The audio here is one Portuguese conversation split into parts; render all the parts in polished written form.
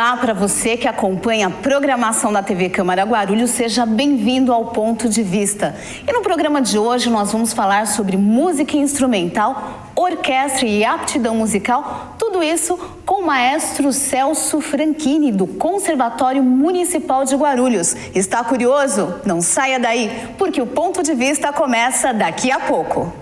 Olá para você que acompanha a programação da TV Câmara Guarulhos, seja bem-vindo ao Ponto de Vista. E no programa de hoje nós vamos falar sobre música instrumental, orquestra e aptidão musical, tudo isso com o maestro Celso Franchini, do Conservatório Municipal de Guarulhos. Está curioso? Não saia daí, porque o Ponto de Vista começa daqui a pouco.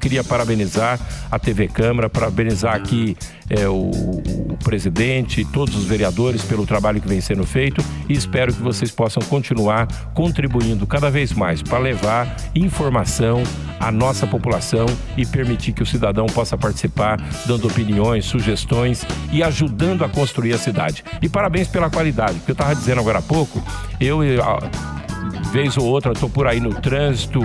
Queria parabenizar a TV Câmara, parabenizar aqui o presidente e todos os vereadores pelo trabalho que vem sendo feito e espero que vocês possam continuar contribuindo cada vez mais para levar informação à nossa população e permitir que o cidadão possa participar, dando opiniões, sugestões e ajudando a construir a cidade. E parabéns pela qualidade, porque eu estava dizendo agora há pouco, vez ou outra, estou por aí no trânsito,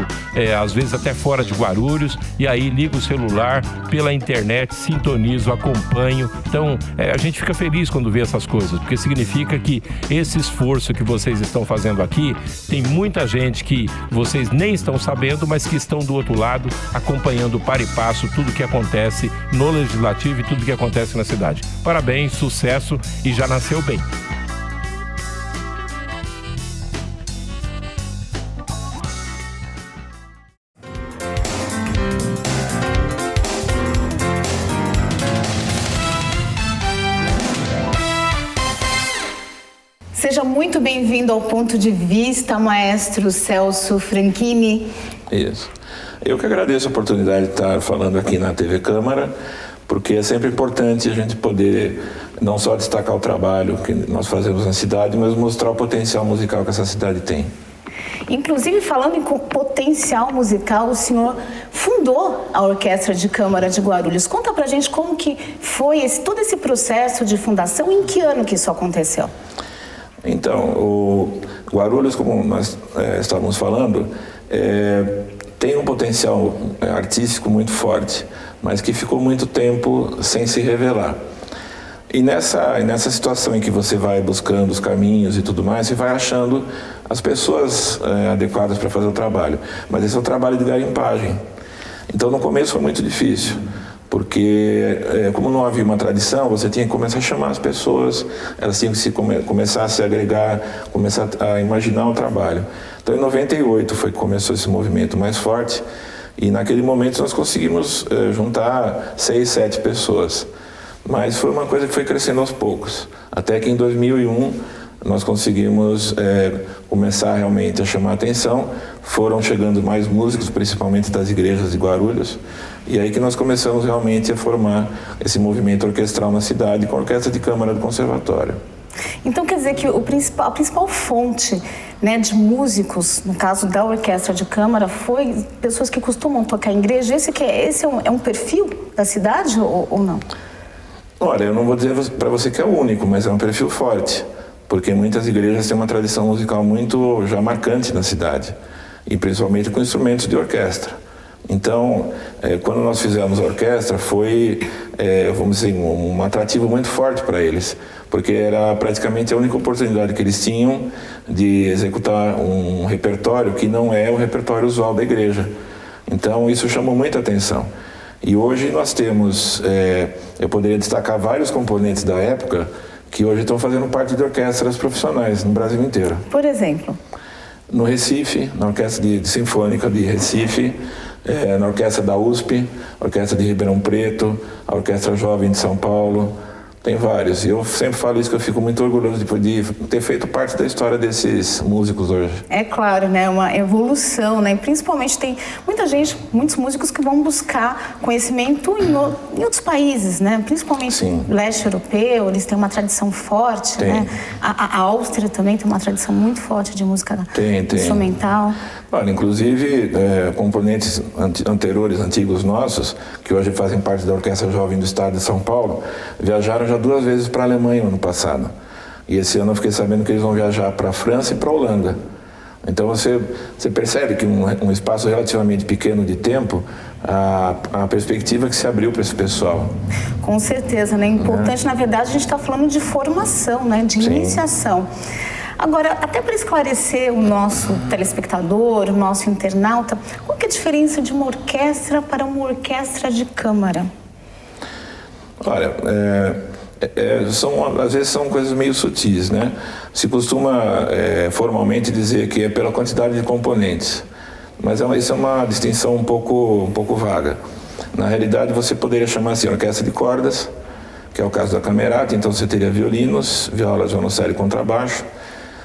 às vezes até fora de Guarulhos, e aí ligo o celular pela internet, sintonizo, acompanho. Então, a gente fica feliz quando vê essas coisas, porque significa que esse esforço que vocês estão fazendo aqui, tem muita gente que vocês nem estão sabendo, mas que estão do outro lado, acompanhando para e passo tudo que acontece no Legislativo e tudo que acontece na cidade. Parabéns, sucesso e já nasceu bem. Seja muito bem-vindo ao Ponto de Vista, maestro Celso Franchini. Isso. Eu que agradeço a oportunidade de estar falando aqui na TV Câmara, porque é sempre importante a gente poder não só destacar o trabalho que nós fazemos na cidade, mas mostrar o potencial musical que essa cidade tem. Inclusive, falando em potencial musical, o senhor fundou a Orquestra de Câmara de Guarulhos. Conta pra gente como que foi todo esse processo de fundação e em que ano que isso aconteceu? Então, o Guarulhos, como nós estávamos falando, tem um potencial artístico muito forte, mas que ficou muito tempo sem se revelar. E nessa situação em que você vai buscando os caminhos e tudo mais, você vai achando as pessoas adequadas para fazer o trabalho. Mas esse é o trabalho de garimpagem. Então, no começo foi muito difícil, porque como não havia uma tradição, você tinha que começar a chamar as pessoas, elas tinham que começar a se agregar, começar a imaginar o trabalho. Então, em 98 foi que começou esse movimento mais forte, e naquele momento nós conseguimos juntar 6, 7 pessoas. Mas foi uma coisa que foi crescendo aos poucos, até que em 2001 nós conseguimos começar realmente a chamar a atenção, foram chegando mais músicos, principalmente das igrejas de Guarulhos, e aí que nós começamos realmente a formar esse movimento orquestral na cidade com a Orquestra de Câmara do Conservatório. Então quer dizer que a principal fonte, né, de músicos, no caso da Orquestra de Câmara, foi pessoas que costumam tocar em igreja? Esse é um perfil da cidade ou não? Olha, eu não vou dizer para você que é o único, mas é um perfil forte, porque muitas igrejas têm uma tradição musical muito já marcante na cidade, e principalmente com instrumentos de orquestra. Então, quando nós fizemos a orquestra, foi, vamos dizer, um atrativo muito forte para eles, porque era praticamente a única oportunidade que eles tinham de executar um repertório que não é o repertório usual da igreja. Então, isso chamou muita atenção. E hoje nós temos, eu poderia destacar vários componentes da época que hoje estão fazendo parte de orquestras profissionais no Brasil inteiro. Por exemplo? No Recife, na Orquestra Sinfônica de Recife, na Orquestra da USP, a Orquestra de Ribeirão Preto, a Orquestra Jovem de São Paulo, tem vários. E eu sempre falo isso, que eu fico muito orgulhoso de ter feito parte da história desses músicos hoje. É claro, né? Uma evolução, né? Principalmente tem muitos músicos que vão buscar conhecimento em outros países, né? Principalmente no leste europeu, eles têm uma tradição forte, né? A Áustria também tem uma tradição muito forte de música instrumental. Olha, inclusive, componentes antigos nossos, que hoje fazem parte da Orquestra Jovem do Estado de São Paulo, viajaram já 2 vezes para a Alemanha no ano passado. E esse ano eu fiquei sabendo que eles vão viajar para a França e para a Holanda. Então você percebe que um espaço relativamente pequeno de tempo, a perspectiva que se abriu para esse pessoal. Com certeza, né? Importante, na verdade, a gente está falando de formação, né? De iniciação. Agora, até para esclarecer o nosso telespectador, o nosso internauta, qual que é a diferença de uma orquestra para uma orquestra de câmara? Olha, às vezes são coisas meio sutis, né? Se costuma formalmente dizer que é pela quantidade de componentes, mas isso é uma distinção um pouco vaga. Na realidade, você poderia chamar assim, orquestra de cordas, que é o caso da camerata, então você teria violinos, violas, violoncelo e contrabaixo.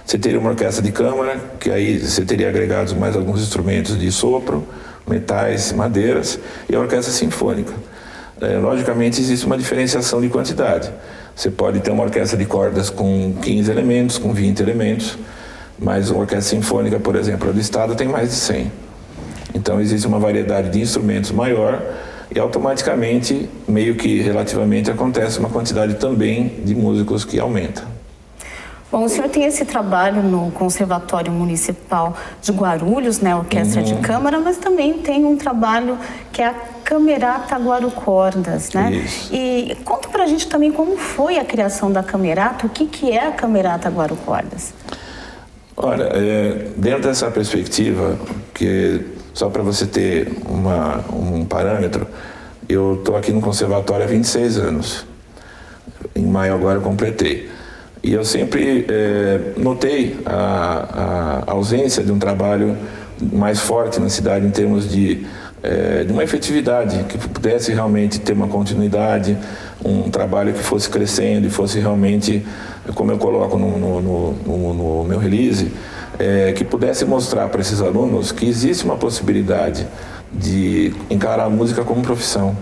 Você teria uma orquestra de câmara, que aí você teria agregados mais alguns instrumentos de sopro, metais, madeiras, e a orquestra sinfônica. Logicamente, existe uma diferenciação de quantidade. Você pode ter uma orquestra de cordas com 15 elementos, com 20 elementos, mas uma orquestra sinfônica, por exemplo, a do Estado tem mais de 100. Então, existe uma variedade de instrumentos maior e automaticamente, meio que relativamente, acontece uma quantidade também de músicos que aumenta. Bom, o senhor tem esse trabalho no Conservatório Municipal de Guarulhos, né, Orquestra de Câmara, mas também tem um trabalho que é a Camerata Guarucordas, né? Isso. E conta pra gente também como foi a criação da Camerata, o que é a Camerata Guarucordas? Olha, dentro dessa perspectiva, que só para você ter um parâmetro, eu estou aqui no Conservatório há 26 anos. Em maio agora eu completei. E eu sempre notei a ausência de um trabalho mais forte na cidade em termos de uma efetividade, que pudesse realmente ter uma continuidade, um trabalho que fosse crescendo e fosse realmente, como eu coloco no meu release, que pudesse mostrar para esses alunos que existe uma possibilidade de encarar a música como profissão.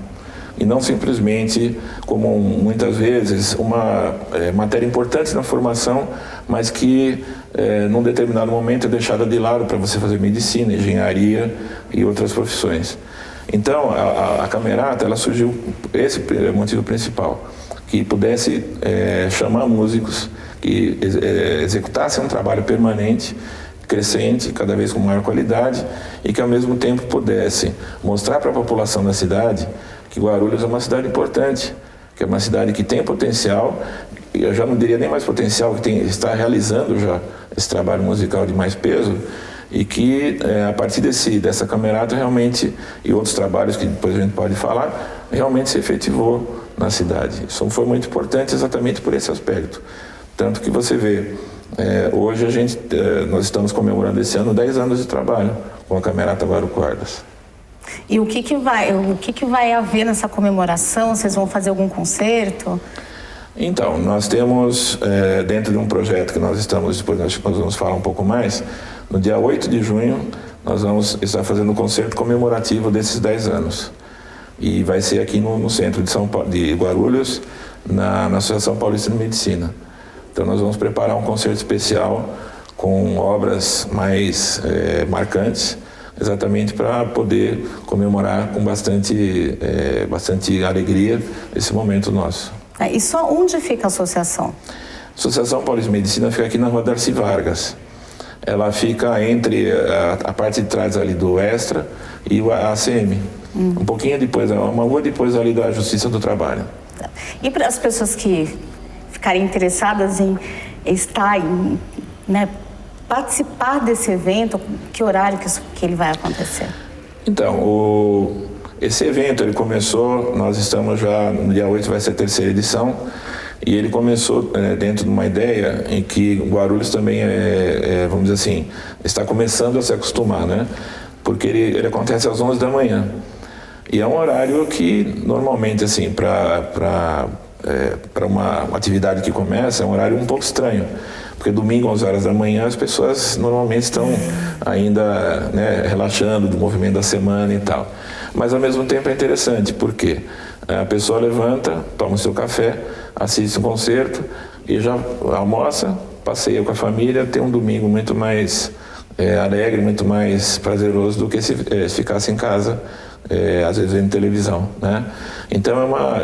E não simplesmente como, muitas vezes, uma matéria importante na formação, mas que, num determinado momento, é deixada de lado para você fazer medicina, engenharia e outras profissões. Então, a Camerata, ela surgiu, esse é o motivo principal, que pudesse chamar músicos que executassem um trabalho permanente, crescente, cada vez com maior qualidade, e que, ao mesmo tempo, pudesse mostrar para a população da cidade que Guarulhos é uma cidade importante, que é uma cidade que tem potencial, e eu já não diria nem mais potencial, que está realizando já esse trabalho musical de mais peso, e que a partir dessa camerata realmente, e outros trabalhos que depois a gente pode falar, realmente se efetivou na cidade. Isso foi muito importante exatamente por esse aspecto. Tanto que você vê, hoje nós estamos comemorando esse ano 10 anos de trabalho com a Camerata Guarucordas. E o que vai haver nessa comemoração? Vocês vão fazer algum concerto? Então, nós temos, dentro de um projeto que nós estamos, depois nós vamos falar um pouco mais, no dia 8 de junho, nós vamos estar fazendo um concerto comemorativo desses 10 anos. E vai ser aqui no centro de Guarulhos, na Associação Paulista de Medicina. Então, nós vamos preparar um concerto especial com obras mais marcantes, exatamente para poder comemorar com bastante alegria esse momento nosso. E só onde fica a associação? A Associação Paulista de Medicina fica aqui na Rua Darcy Vargas. Ela fica entre a parte de trás ali do Extra e a ACM. Um pouquinho depois, uma rua depois ali da Justiça do Trabalho. E para as pessoas que ficarem interessadas em estar, participar desse evento, que horário que ele vai acontecer? Então, esse evento, ele começou, nós estamos já, no dia 8 vai ser a terceira edição, e ele começou dentro de uma ideia em que Guarulhos também, vamos dizer assim, está começando a se acostumar, né? Porque ele acontece às 11 da manhã. E é um horário que, normalmente, assim, para uma atividade que começa, é um horário um pouco estranho. Porque domingo, 11 horas da manhã, as pessoas normalmente estão ainda relaxando do movimento da semana e tal. Mas, ao mesmo tempo, é interessante, porque a pessoa levanta, toma o seu café, assiste um concerto e já almoça, passeia com a família, tem um domingo muito mais alegre, muito mais prazeroso do que se ficasse em casa, às vezes vendo televisão, né? Então,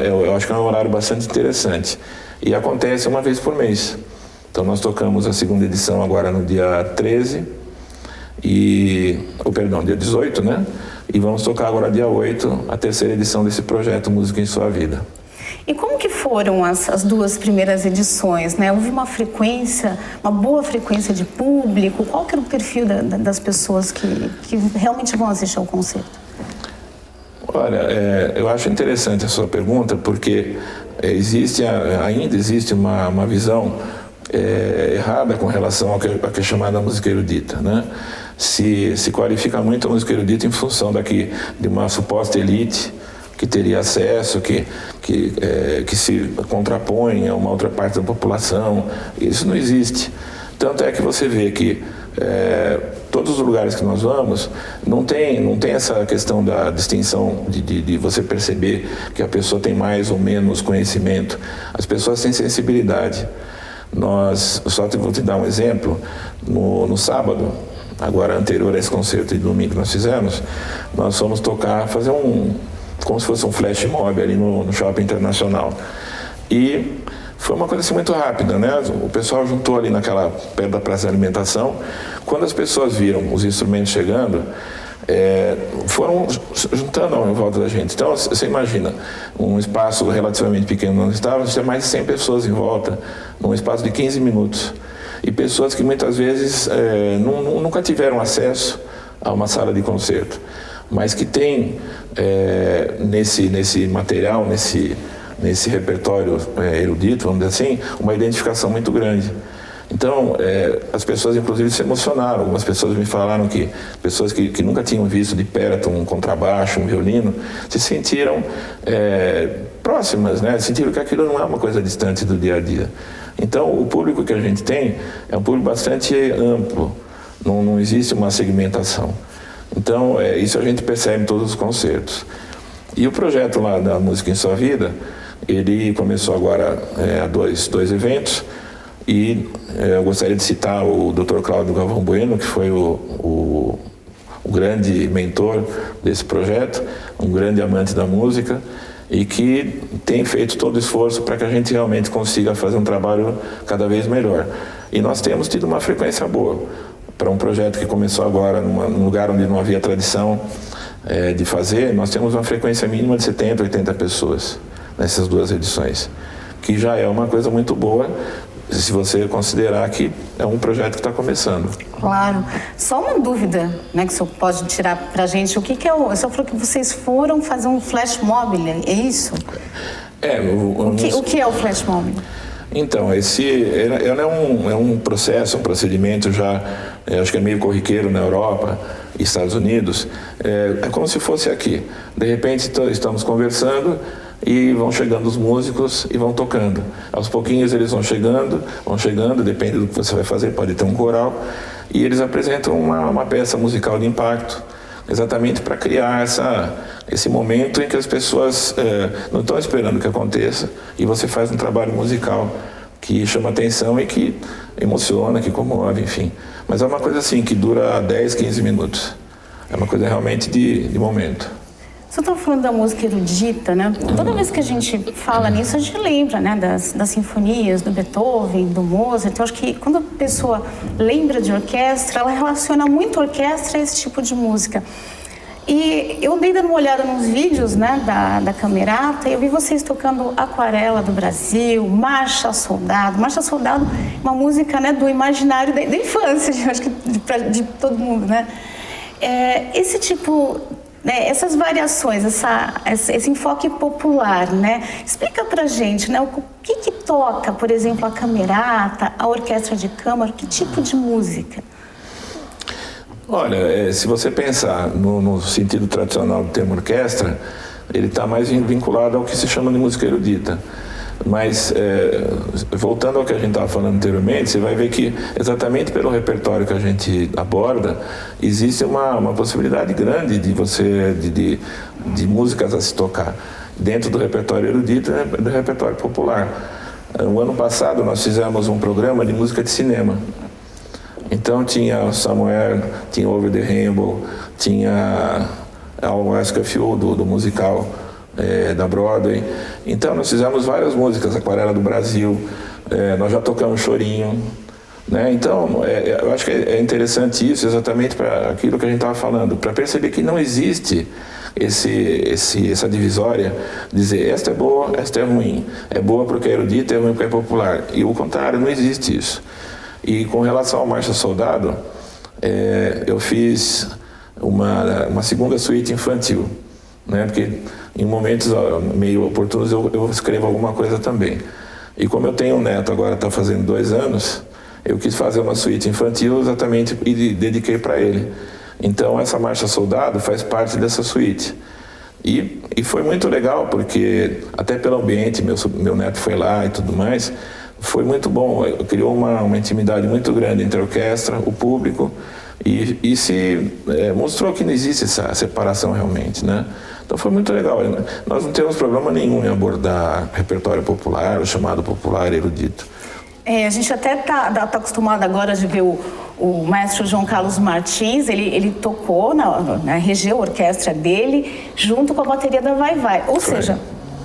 eu acho que é um horário bastante interessante. E acontece uma vez por mês. Então, nós tocamos a segunda edição agora no dia 13, dia 18, né? E vamos tocar agora dia 8, a terceira edição desse projeto Música em Sua Vida. E como que foram as duas primeiras edições, né? Houve uma frequência, uma boa frequência de público? Qual que era o perfil das pessoas que realmente vão assistir ao concerto? Olha, eu acho interessante a sua pergunta, porque ainda existe uma visão errada com relação ao que é chamada música erudita, né? Se qualifica muito a música erudita em função de uma suposta elite que teria acesso, que se contrapõe a uma outra parte da população. Isso não existe. Tanto é que você vê que todos os lugares que nós vamos não tem essa questão da distinção de você perceber que a pessoa tem mais ou menos conhecimento. As pessoas têm sensibilidade. Vou te dar um exemplo. No sábado, agora anterior a esse concerto de domingo que nós fizemos, nós fomos fazer como se fosse um flash mob ali no Shopping Internacional. E foi uma coisa assim muito rápida, né? O pessoal juntou ali perto da praça de alimentação. Quando as pessoas viram os instrumentos chegando, foram juntando em volta da gente. Então, você imagina, um espaço relativamente pequeno onde estava, tinha mais de 100 pessoas em volta, num espaço de 15 minutos. E pessoas que muitas vezes nunca tiveram acesso a uma sala de concerto, mas que têm nesse material, nesse repertório erudito, vamos dizer assim, uma identificação muito grande. Então, as pessoas inclusive se emocionaram. Algumas pessoas me falaram que pessoas que nunca tinham visto de perto um contrabaixo, um violino, se sentiram próximas, né? Sentiram que aquilo não é uma coisa distante do dia a dia. Então, o público que a gente tem é um público bastante amplo, não existe uma segmentação. Então, isso a gente percebe em todos os concertos. E o projeto lá da Música em Sua Vida, ele começou agora a dois eventos, e eu gostaria de citar o Dr. Cláudio Galvão Bueno, que foi o grande mentor desse projeto, um grande amante da música, e que tem feito todo o esforço para que a gente realmente consiga fazer um trabalho cada vez melhor. E nós temos tido uma frequência boa para um projeto que começou agora num lugar onde não havia tradição de fazer. Nós temos uma frequência mínima de 70, 80 pessoas nessas duas edições, que já é uma coisa muito boa, se você considerar que é um projeto que está começando. Claro. Só uma dúvida, né, que o senhor pode tirar para a gente. O que é o senhor falou que vocês foram fazer um flash mob, é isso? O que é o flash mob? Então, esse é um processo, um procedimento já, acho que é meio corriqueiro na Europa e Estados Unidos. É como se fosse aqui. De repente, estamos conversando e vão chegando os músicos e vão tocando. Aos pouquinhos eles vão chegando, depende do que você vai fazer, pode ter um coral, e eles apresentam uma peça musical de impacto, exatamente para criar esse momento em que as pessoas não estão esperando que aconteça, e você faz um trabalho musical que chama atenção e que emociona, que comove, enfim. Mas é uma coisa assim, que dura 10, 15 minutos. É uma coisa realmente de momento. Você está falando da música erudita, né? Toda vez que a gente fala nisso, a gente lembra, né, das sinfonias, do Beethoven, do Mozart. Eu acho que quando a pessoa lembra de orquestra, ela relaciona muito a orquestra a esse tipo de música. E eu dei dando uma olhada nos vídeos, né, da Camerata, e eu vi vocês tocando Aquarela do Brasil, Marcha Soldado. Marcha Soldado é uma música, né, do imaginário da infância, acho que de todo mundo, né? Esse tipo... essas variações, esse enfoque popular, né? Explica pra gente, né? O que toca, por exemplo, a Camerata, a orquestra de câmara, que tipo de música? Olha, se você pensar no sentido tradicional do termo orquestra, ele está mais vinculado ao que se chama de música erudita. Mas, voltando ao que a gente estava falando anteriormente, você vai ver que, exatamente pelo repertório que a gente aborda, existe uma possibilidade grande de músicas a se tocar dentro do repertório erudito e do repertório popular. O ano passado nós fizemos um programa de música de cinema. Então tinha Samuel, tinha Over the Rainbow, tinha I'll Ask a Few do musical da Broadway. Então nós fizemos várias músicas, Aquarela do Brasil, nós já tocamos Chorinho, né? Então eu acho que é interessante isso, exatamente para aquilo que a gente estava falando, para perceber que não existe essa divisória, dizer esta é boa, esta é ruim, é boa porque é erudita, é ruim porque é popular. E o contrário, não existe isso. E com relação ao Marcha Soldado, eu fiz uma segunda suíte infantil, né? Porque em momentos meio oportunos eu escrevo alguma coisa também. E como eu tenho um neto agora, está fazendo 2 anos, eu quis fazer uma suíte infantil exatamente e dediquei para ele. Então essa Marcha Soldado faz parte dessa suíte. E foi muito legal, porque até pelo ambiente, meu neto foi lá e tudo mais, foi muito bom. Criou uma intimidade muito grande entre a orquestra, o público, e se mostrou que não existe essa separação realmente, né? Então foi muito legal. Nós não temos problema nenhum em abordar repertório popular, o chamado popular erudito. A gente até tá acostumado agora de ver o maestro João Carlos Martins, ele tocou, regeu a orquestra dele, junto com a bateria da Vai Vai. Ou seja,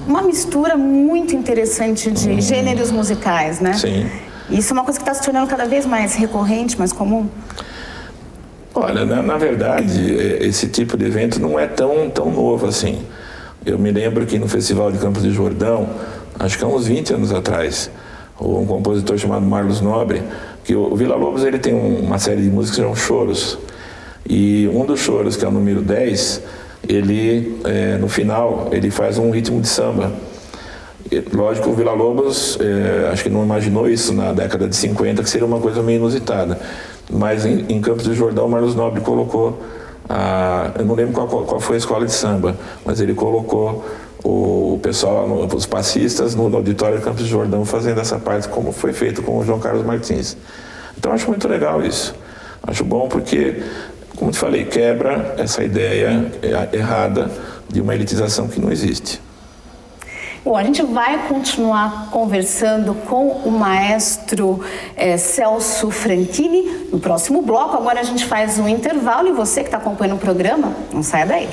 uma mistura muito interessante de gêneros musicais, né? Sim. Isso é uma coisa que está se tornando cada vez mais recorrente, mais comum. Olha, na verdade, esse tipo de evento não é tão novo assim. Eu me lembro que no Festival de Campos do Jordão, acho que há uns 20 anos atrás, um compositor chamado Marlos Nobre, que o Villa-Lobos ele tem uma série de músicas que são choros. E um dos choros, que é o número 10, ele, no final, ele faz um ritmo de samba. Lógico, o Villa-Lobos, acho que não imaginou isso na década de 50, que seria uma coisa meio inusitada. Mas em Campos do Jordão, Marlos Nobre colocou, eu não lembro qual foi a escola de samba, mas ele colocou o pessoal, os passistas, no auditório de Campos do Jordão, fazendo essa parte, como foi feito com o João Carlos Martins. Então, acho muito legal isso. Acho bom porque, como te falei, quebra essa ideia errada de uma elitização que não existe. Bom, a gente vai continuar conversando com o maestro Celso Franchini no próximo bloco. Agora a gente faz um intervalo e você que está acompanhando o programa, não saia daí.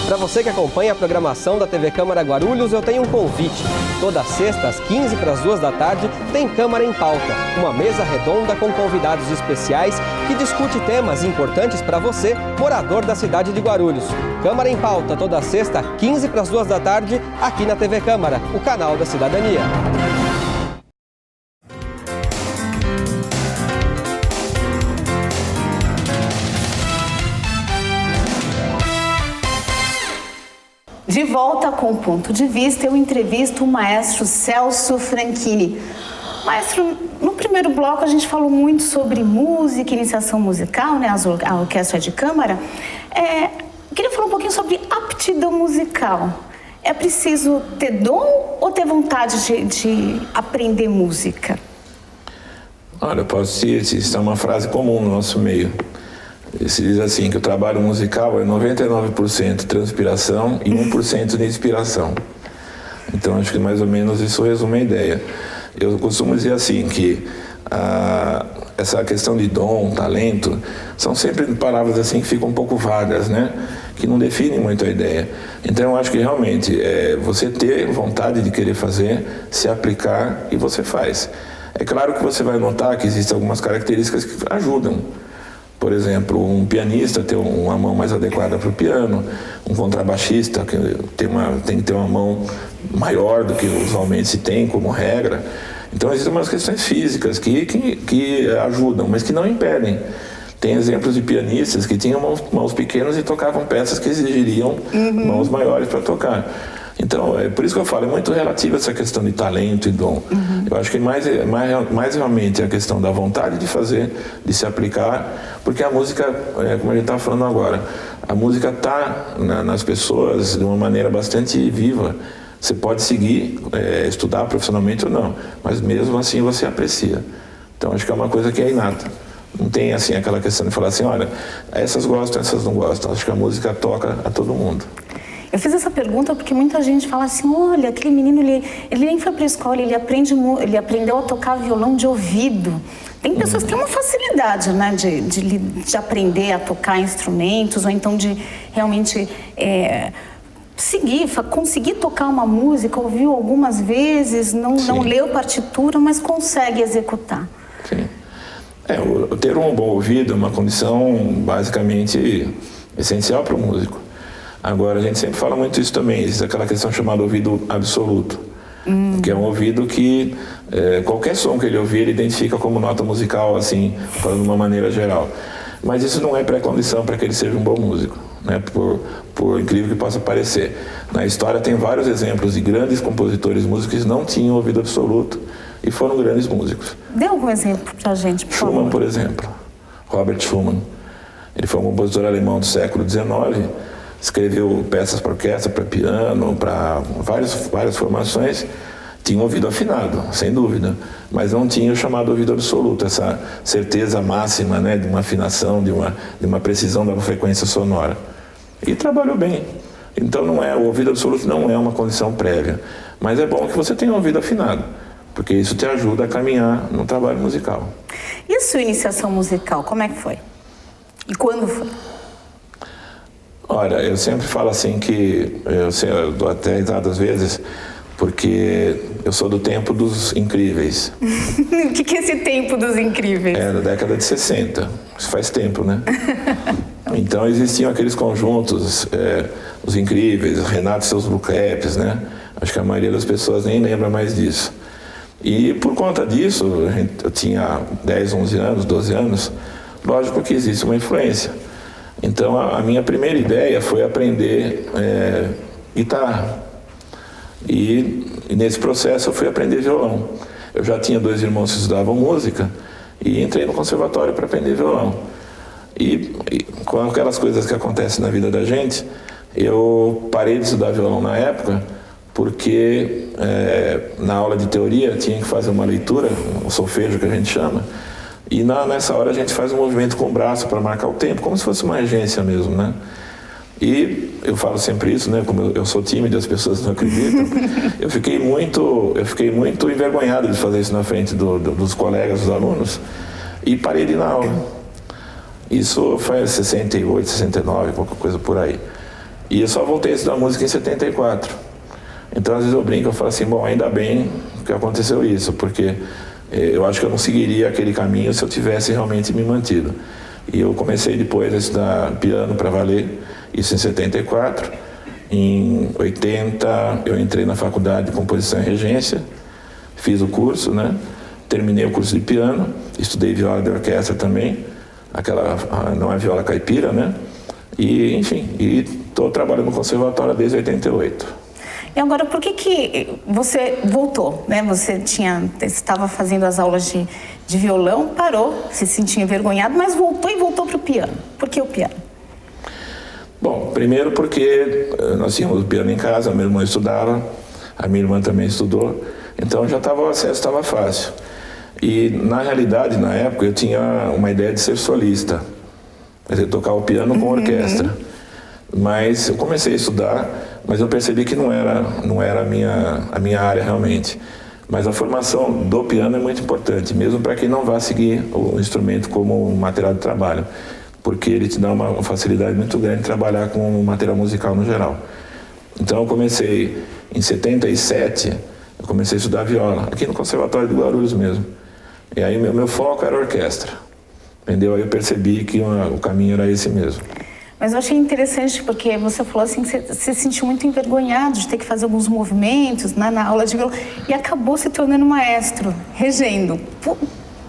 Para você que acompanha a programação da TV Câmara Guarulhos, eu tenho um convite. Toda sexta, às 15 para as 2 da tarde, tem Câmara em Pauta, uma mesa redonda com convidados especiais que discute temas importantes para você, morador da cidade de Guarulhos. Câmara em Pauta, toda sexta, 15 para as 2 da tarde, aqui na TV Câmara, o canal da cidadania. De volta com o Ponto de Vista, eu entrevisto o maestro Celso Franchini. Maestro, no primeiro bloco a gente falou muito sobre música, iniciação musical, né, a orquestra de câmara. Queria falar um pouquinho sobre aptidão musical. É preciso ter dom ou ter vontade de aprender música? Olha, eu posso dizer, isso é uma frase comum no nosso meio. Se diz assim, que o trabalho musical é 99% transpiração e 1% de inspiração. Então, acho que mais ou menos isso resume a ideia. Eu costumo dizer assim, que essa questão de dom, talento, são sempre palavras assim que ficam um pouco vagas, né? Que não definem muito a ideia. Então, eu acho que realmente você ter vontade de querer fazer, se aplicar e você faz. É claro que você vai notar que existem algumas características que ajudam. Por exemplo, um pianista ter uma mão mais adequada para o piano, um contrabaixista que tem que ter uma mão maior do que usualmente se tem como regra. Então existem umas questões físicas que ajudam, mas que não impedem. Tem exemplos de pianistas que tinham mãos pequenas e tocavam peças que exigiriam mãos maiores para tocar. Então, é por isso que eu falo, é muito relativa essa questão de talento e dom. Eu acho que mais realmente é a questão da vontade de fazer, de se aplicar, porque a música, como a gente está falando agora, a música está nas pessoas de uma maneira bastante viva. Você pode seguir, estudar profissionalmente ou não, mas mesmo assim você aprecia. Então, acho que é uma coisa que é inata. Não tem assim aquela questão de falar assim, olha, essas gostam, essas não gostam. Acho que a música toca a todo mundo. Eu fiz essa pergunta porque muita gente fala assim, olha, aquele menino, ele nem foi para a escola, ele aprendeu a tocar violão de ouvido. Tem pessoas que têm uma facilidade, né, de aprender a tocar instrumentos, ou então de realmente conseguir tocar uma música, ouviu algumas vezes, não leu partitura, mas consegue executar. Sim. Ter um bom ouvido é uma condição basicamente essencial para o músico. Agora, a gente sempre fala muito isso também, existe aquela questão chamada ouvido absoluto, que é um ouvido que qualquer som que ele ouvir, ele identifica como nota musical, assim, falando de uma maneira geral. Mas isso não é pré-condição para que ele seja um bom músico, né? Por incrível que possa parecer. Na história tem vários exemplos de grandes compositores músicos que não tinham ouvido absoluto e foram grandes músicos. Dê algum exemplo para a gente, por favor. Schumann, por exemplo. Robert Schumann. Ele foi um compositor alemão do século XIX, escreveu peças para orquestra, para piano, para várias formações. Tinha um ouvido afinado, sem dúvida, mas não tinha o chamado ouvido absoluto, essa certeza máxima, né, de uma afinação, de uma precisão da frequência sonora. E trabalhou bem. Então o ouvido absoluto não é uma condição prévia, mas é bom que você tenha um ouvido afinado, porque isso te ajuda a caminhar no trabalho musical. E a sua iniciação musical, como é que foi? E quando foi? Olha, eu sempre falo assim que, eu dou até risada às vezes, porque eu sou do tempo dos incríveis. O que é esse tempo dos incríveis? Da década de 60. Isso faz tempo, né? Então existiam aqueles conjuntos, os incríveis, Renato e seus Blue Caps, né? Acho que a maioria das pessoas nem lembra mais disso. E por conta disso, eu tinha 10, 11 anos, 12 anos, lógico que existe uma influência. Então a minha primeira ideia foi aprender guitarra. E nesse processo eu fui aprender violão. Eu já tinha 2 irmãos que estudavam música e entrei no conservatório para aprender violão. E com aquelas coisas que acontecem na vida da gente, eu parei de estudar violão na época porque na aula de teoria tinha que fazer uma leitura, um solfejo que a gente chama, e nessa hora a gente faz um movimento com o braço para marcar o tempo, como se fosse uma regência mesmo, né? E eu falo sempre isso, né? Como eu sou tímido e as pessoas não acreditam, eu fiquei muito envergonhado de fazer isso na frente dos colegas, dos alunos, e parei de ir na aula. Isso foi em 68, 69, qualquer coisa por aí. E eu só voltei a estudar música em 74. Então, às vezes eu brinco, eu falo assim, bom, ainda bem que aconteceu isso, porque eu acho que eu não seguiria aquele caminho se eu tivesse realmente me mantido. E eu comecei depois a estudar piano para valer, isso em 74. Em 80 eu entrei na faculdade de composição e regência, fiz o curso, né? Terminei o curso de piano, estudei viola de orquestra também, não é viola caipira, né? E, enfim, estou trabalhando no conservatório desde 88. E agora, por que você voltou, né? Você estava fazendo as aulas de violão, parou, se sentia envergonhado, mas voltou para o piano. Por que o piano? Bom, primeiro porque nós tínhamos o piano em casa, meu irmão estudava, a minha irmã também estudou, então o acesso estava fácil. E, na realidade, na época, eu tinha uma ideia de ser solista, quer dizer, tocar o piano com orquestra. Mas eu comecei a estudar, mas eu percebi que não era a minha área realmente. Mas a formação do piano é muito importante, mesmo para quem não vá seguir o instrumento como um material de trabalho, porque ele te dá uma facilidade muito grande de trabalhar com o material musical no geral. Então eu comecei, em 77, eu comecei a estudar viola, aqui no Conservatório de Guarulhos mesmo. E aí meu foco era a orquestra, entendeu? Aí eu percebi que o caminho era esse mesmo. Mas eu achei interessante porque você falou assim que você se sentiu muito envergonhado de ter que fazer alguns movimentos na aula de violão e acabou se tornando maestro, regendo.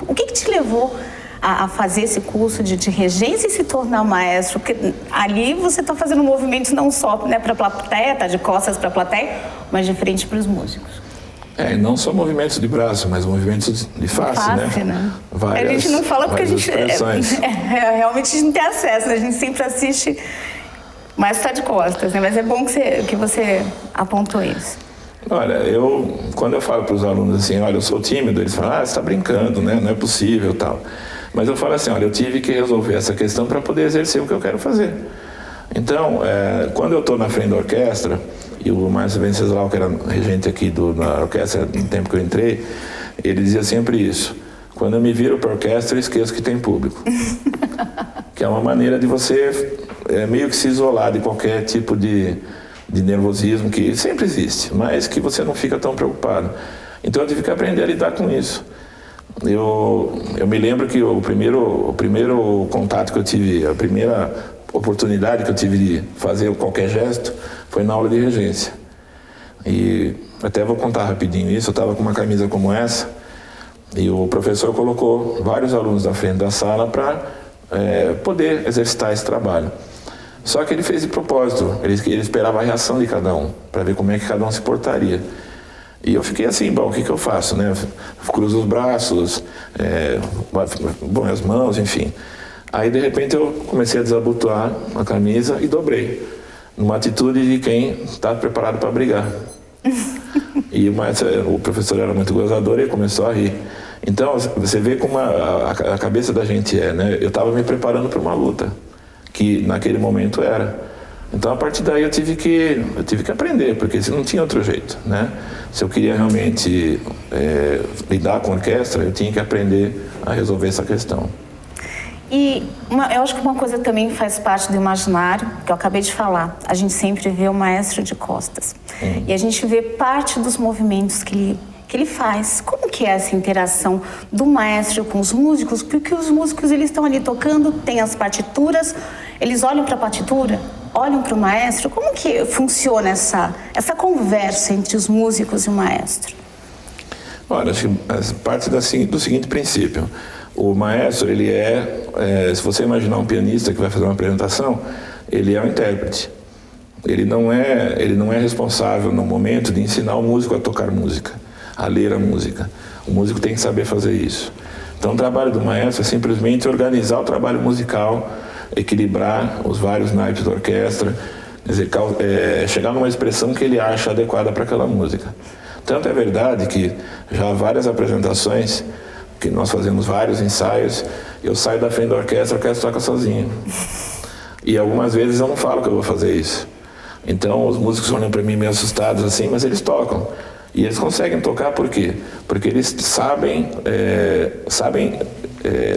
O que te levou a fazer esse curso de regência e se tornar maestro? Porque ali você está fazendo movimentos não só, né, para a plateia, tá de costas para a plateia, mas de frente para os músicos. Não só movimentos de braço, mas movimentos de face, né? A gente não fala porque a gente realmente a gente não tem acesso, né? A gente sempre assiste, mas está de costas, né? Mas é bom que você apontou isso. Olha, quando eu falo para os alunos assim, olha, eu sou tímido, eles falam, você está brincando, né? Não é possível, tal. Mas eu falo assim, olha, eu tive que resolver essa questão para poder exercer o que eu quero fazer. Então, quando eu estou na frente da orquestra, e o Márcio Venceslau, que era regente aqui na orquestra no tempo que eu entrei, ele dizia sempre isso: quando eu me viro para a orquestra, eu esqueço que tem público. Que é uma maneira de você meio que se isolar de qualquer tipo de de nervosismo que sempre existe, mas que você não fica tão preocupado. Então eu tive que aprender a lidar com isso. Eu me lembro que o primeiro contato que eu tive, a primeira oportunidade que eu tive de fazer qualquer gesto foi na aula de regência. E até vou contar rapidinho isso. Eu estava com uma camisa como essa e o professor colocou vários alunos na frente da sala para poder exercitar esse trabalho. Só que ele fez de propósito, ele esperava a reação de cada um, para ver como é que cada um se portaria. E eu fiquei assim, bom, o que eu faço, né? Cruzo os braços, bom, as mãos, enfim. Aí, de repente, eu comecei a desabotoar a camisa e dobrei, numa atitude de quem está preparado para brigar. Mas o professor era muito gozador e ele começou a rir. Então, você vê como a cabeça da gente né? Eu estava me preparando para uma luta, que naquele momento era. Então, a partir daí, eu tive que aprender, porque não tinha outro jeito, né? Se eu queria realmente lidar com a orquestra, eu tinha que aprender a resolver essa questão. E eu acho que uma coisa também faz parte do imaginário, que eu acabei de falar. A gente sempre vê o maestro de costas. E a gente vê parte dos movimentos que ele faz. Como que é essa interação do maestro com os músicos? Porque os músicos, eles estão ali tocando, tem as partituras, eles olham para a partitura, olham para o maestro. Como que funciona essa conversa entre os músicos e o maestro? Olha, acho que parte do seguinte princípio. O maestro, ele se você imaginar um pianista que vai fazer uma apresentação, ele é o intérprete. Ele não é responsável no momento de ensinar o músico a tocar música, a ler a música. O músico tem que saber fazer isso. Então o trabalho do maestro é simplesmente organizar o trabalho musical, equilibrar os vários naipes da orquestra, quer dizer, chegar numa expressão que ele acha adequada para aquela música. Tanto é verdade que já há várias apresentações, que nós fazemos vários ensaios, eu saio da frente da orquestra, a orquestra toca sozinha. E algumas vezes eu não falo que eu vou fazer isso. Então os músicos olham para mim meio assustados assim, mas eles tocam. E eles conseguem tocar por quê? Porque eles sabem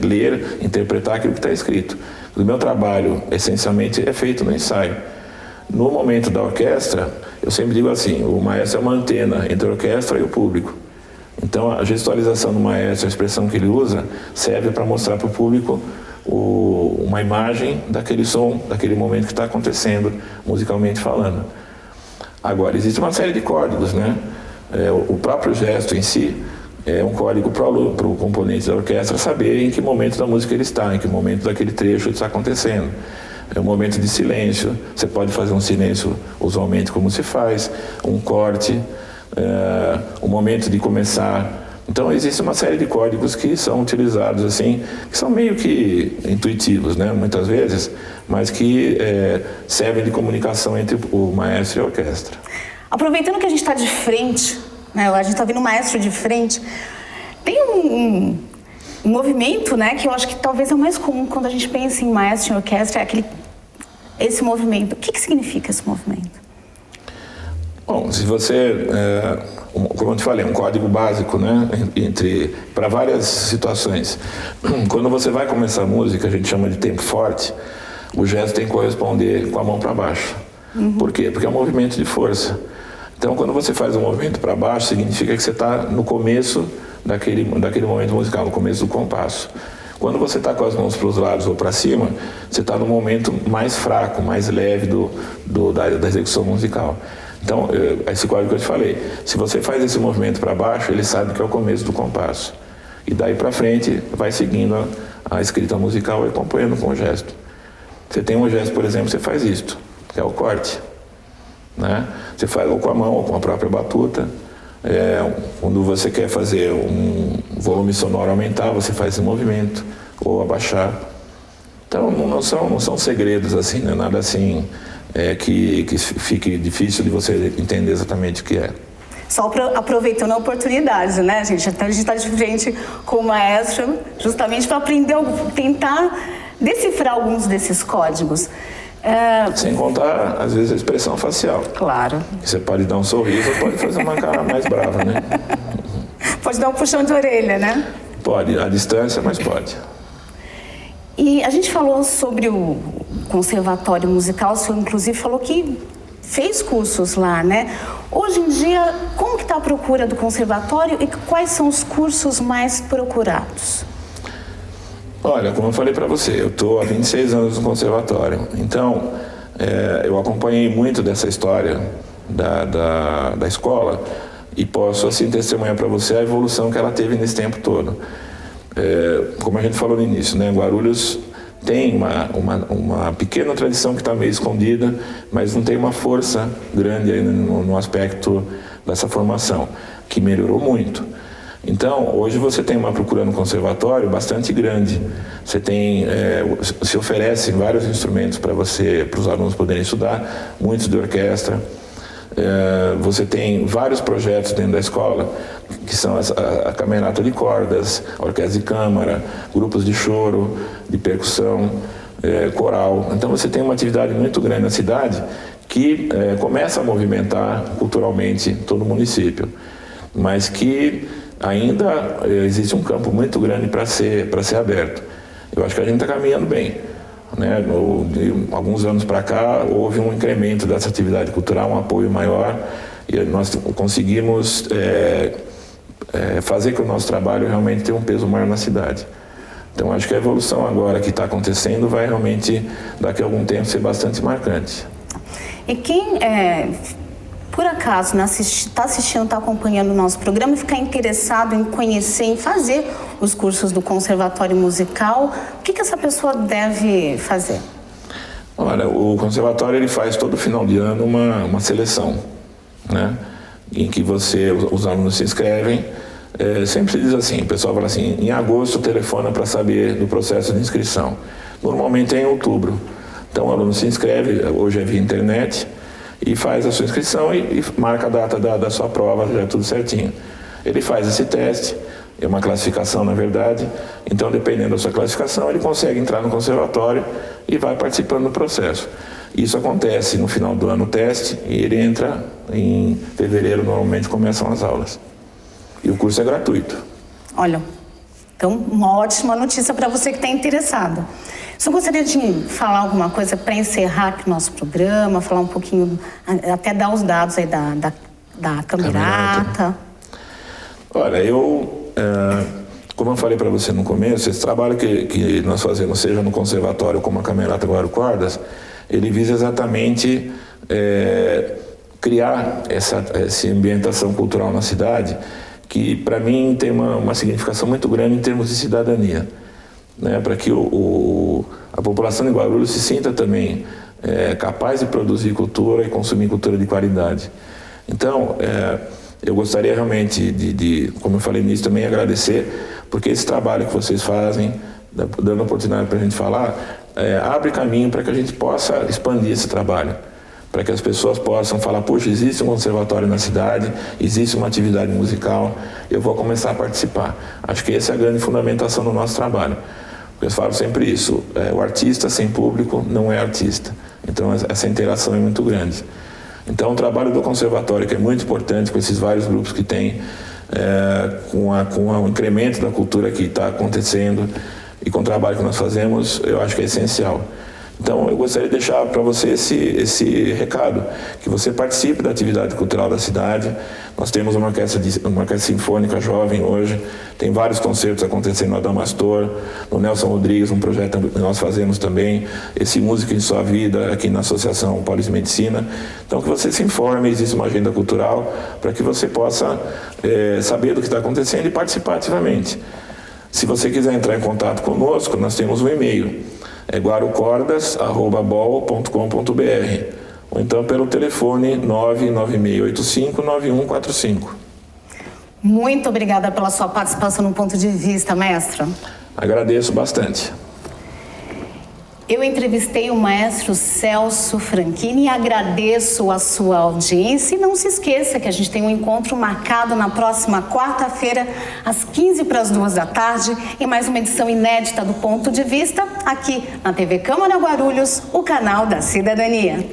ler, interpretar aquilo que está escrito. O meu trabalho, essencialmente, é feito no ensaio. No momento da orquestra, eu sempre digo assim, o maestro é uma antena entre a orquestra e o público. Então, a gestualização do maestro, a expressão que ele usa, serve para mostrar para o público uma imagem daquele som, daquele momento que está acontecendo, musicalmente falando. Agora, existe uma série de códigos, né? O próprio gesto em si é um código para o componente da orquestra saber em que momento da música ele está, em que momento daquele trecho está acontecendo. É um momento de silêncio, você pode fazer um silêncio usualmente como se faz, um corte, um momento de começar. Então existe uma série de códigos que são utilizados assim, que são meio que intuitivos, né, muitas vezes, mas que servem de comunicação entre o maestro e a orquestra. Aproveitando que a gente está de frente, né, a gente está vendo o maestro de frente, tem um movimento, né, que eu acho que talvez é o mais comum quando a gente pensa em maestro e orquestra, é esse movimento. O que significa esse movimento? Bom, se você, como eu te falei, é um código básico, né, para várias situações. Quando você vai começar a música, a gente chama de tempo forte, o gesto tem que corresponder com a mão para baixo. Por quê? Porque é um movimento de força. Então, quando você faz um movimento para baixo, significa que você está no começo daquele momento musical, no começo do compasso. Quando você está com as mãos para os lados ou para cima, você está no momento mais fraco, mais leve da execução musical. Então, esse código que eu te falei, se você faz esse movimento para baixo, ele sabe que é o começo do compasso. E daí para frente, vai seguindo a escrita musical e acompanhando com o gesto. Você tem um gesto, por exemplo, você faz isto, que é o corte. Né? Você faz ou com a mão ou com a própria batuta. Quando você quer fazer um volume sonoro aumentar, você faz esse movimento, ou abaixar. Então, não são segredos assim, não é nada assim que fique difícil de você entender exatamente o que é. Só aproveitando a oportunidade, né, gente? A gente está de frente com o maestro justamente para aprender, tentar decifrar alguns desses códigos. Sem contar, às vezes, a expressão facial. Claro. Você pode dar um sorriso ou pode fazer uma cara mais brava, né? Pode dar um puxão de orelha, né? Pode, à distância, mas pode. E a gente falou sobre o conservatório musical, o senhor inclusive falou que fez cursos lá, né? Hoje em dia, como que está a procura do conservatório e quais são os cursos mais procurados? Olha, como eu falei para você, eu estou há 26 anos no conservatório, então eu acompanhei muito dessa história da escola e posso assim testemunhar para você a evolução que ela teve nesse tempo todo. Como a gente falou no início, né, Guarulhos tem uma pequena tradição que está meio escondida, mas não tem uma força grande aí no aspecto dessa formação, que melhorou muito. Então, hoje você tem uma procura no conservatório bastante grande. Você tem, se oferecem vários instrumentos para os alunos poderem estudar, muitos de orquestra. Você tem vários projetos dentro da escola, que são a camerata de cordas, a orquestra de câmara, grupos de choro, de percussão, coral. Então você tem uma atividade muito grande na cidade que começa a movimentar culturalmente todo o município, mas que ainda existe um campo muito grande para ser aberto. Eu acho que a gente está caminhando bem. Né? De alguns anos para cá houve um incremento dessa atividade cultural, um apoio maior, e nós conseguimos fazer que o nosso trabalho realmente tenha um peso maior na cidade. Então acho que a evolução agora que está acontecendo vai realmente daqui a algum tempo ser bastante marcante. E quem por acaso está assistindo, está acompanhando o nosso programa e ficar interessado em conhecer, em fazer os cursos do Conservatório Musical, o que essa pessoa deve fazer? Olha, o Conservatório ele faz todo final de ano uma seleção, né? Em que os alunos se inscrevem. Sempre se diz assim, o pessoal fala assim, em agosto telefona para saber do processo de inscrição. Normalmente é em outubro. Então o aluno se inscreve, hoje é via internet, e faz a sua inscrição e marca a data da sua prova, já é tudo certinho. Ele faz esse teste, é uma classificação na verdade, então dependendo da sua classificação ele consegue entrar no conservatório e vai participando do processo. Isso acontece no final do ano o teste e ele entra em fevereiro, normalmente começam as aulas. E o curso é gratuito. Olha, então uma ótima notícia para você que está interessado. Só gostaria de falar alguma coisa para encerrar aqui o nosso programa, falar um pouquinho, até dar os dados aí da camerata. Olha, como eu falei para você no começo, esse trabalho que nós fazemos, seja no conservatório como a Camerata Guaru Cordas, ele visa exatamente criar essa ambientação cultural na cidade, que para mim tem uma significação muito grande em termos de cidadania. Né, para que a população de Guarulhos se sinta também capaz de produzir cultura e consumir cultura de qualidade. Então, eu gostaria realmente como eu falei nisso, também agradecer, porque esse trabalho que vocês fazem, dando oportunidade para a gente falar, abre caminho para que a gente possa expandir esse trabalho, para que as pessoas possam falar, puxa, existe um conservatório na cidade, existe uma atividade musical, eu vou começar a participar. Acho que essa é a grande fundamentação do nosso trabalho. Eu falo sempre isso, o artista sem público não é artista. Então essa interação é muito grande. Então o trabalho do conservatório, que é muito importante, com esses vários grupos que tem, com o incremento da cultura que está acontecendo e com o trabalho que nós fazemos, eu acho que é essencial. Então eu gostaria de deixar para você esse recado, que você participe da atividade cultural da cidade. Nós temos uma orquestra sinfônica jovem hoje, tem vários concertos acontecendo no Adamastor, no Nelson Rodrigues, um projeto que nós fazemos também, esse Música em Sua Vida, aqui na Associação Paulista de Medicina. Então que você se informe, existe uma agenda cultural, para que você possa saber do que está acontecendo e participar ativamente. Se você quiser entrar em contato conosco, nós temos um e-mail, guarucordas@bol.com.br, ou então pelo telefone 99685-9145. Muito obrigada pela sua participação no Ponto de Vista, maestro. Agradeço bastante. Eu entrevistei o maestro Celso Franchini e agradeço a sua audiência. E não se esqueça que a gente tem um encontro marcado na próxima quarta-feira, às 2:15 em mais uma edição inédita do Ponto de Vista, aqui na TV Câmara Guarulhos, o canal da cidadania.